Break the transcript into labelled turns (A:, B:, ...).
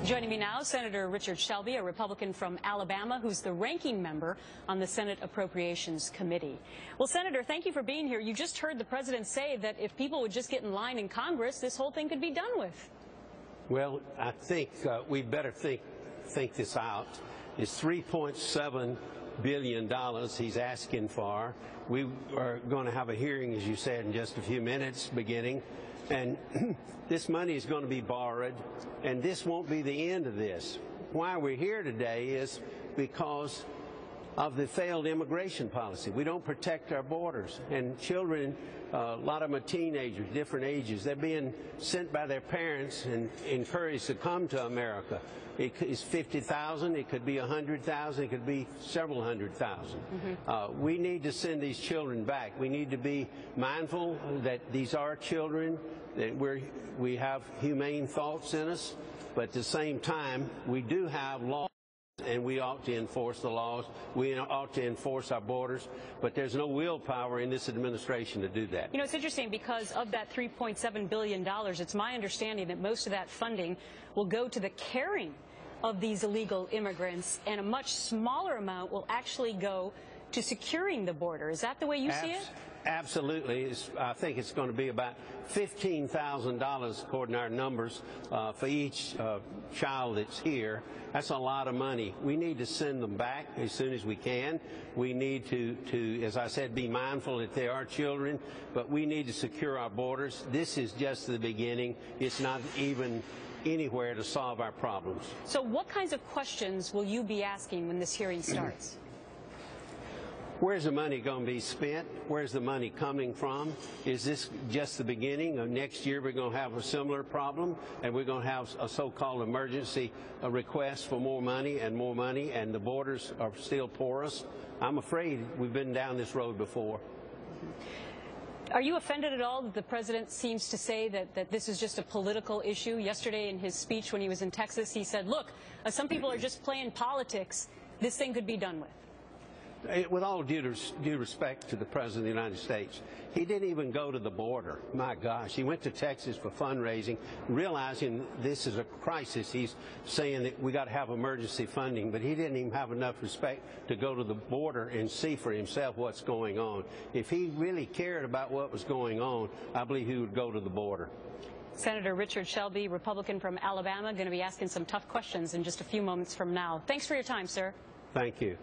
A: Joining me now, Senator Richard Shelby, a Republican from Alabama, who's the ranking member on the Senate Appropriations Committee. Well, Senator, thank you for being here. You just heard the president say that if people would just get in line in Congress, this whole thing could be done with.
B: Well, I think we'd better think this out. It's $3.7 billion he's asking for. We are going to have a hearing, as you said, in just a few minutes beginning. And this money is going to be borrowed, and this won't be the end of this. Why we're here today is because of the failed immigration policy. We don't protect our borders, and children, a lot of them are teenagers, different ages. They're being sent by their parents and encouraged to come to America. It's 50,000, it could be 100,000, it could be several hundred thousand. We need to send these children back. We need to be mindful that these are children, that we have humane thoughts in us, but at the same time, we do have laws, and we ought to enforce the laws. We ought to enforce our borders, but there's no willpower in this administration to do that.
A: You know, it's interesting because of that $3.7 billion, it's my understanding that most of that funding will go to the caring of these illegal immigrants, and a much smaller amount will actually go to securing the border. Is that the way you see it?
B: Absolutely. I think it's going to be about $15,000, according to our numbers, for each child that's here. That's a lot of money. We need to send them back as soon as we can. We need to, as I said, be mindful that they are children, but we need to secure our borders. This is just the beginning. It's not even anywhere to solve our problems.
A: So what kinds of questions will you be asking when this hearing starts?
B: Where's the money going to be spent? Where's the money coming from? Is this just the beginning? Of next year we're going to have a similar problem, and we're going to have a so-called emergency request for more money, and the borders are still porous. I'm afraid we've been down this road before.
A: Are you offended at all that the president seems to say that this is just a political issue? Yesterday in his speech when he was in Texas, he said, look, some people are just playing politics. This thing could be done with.
B: With all due respect to the President of the United States, he didn't even go to the border. My gosh, he went to Texas for fundraising, realizing this is a crisis. He's saying that we got to have emergency funding, but he didn't even have enough respect to go to the border and see for himself what's going on. If he really cared about what was going on, I believe he would go to the border.
A: Senator Richard Shelby, Republican from Alabama, going to be asking some tough questions in just a few moments from now. Thanks for your time, sir.
B: Thank you.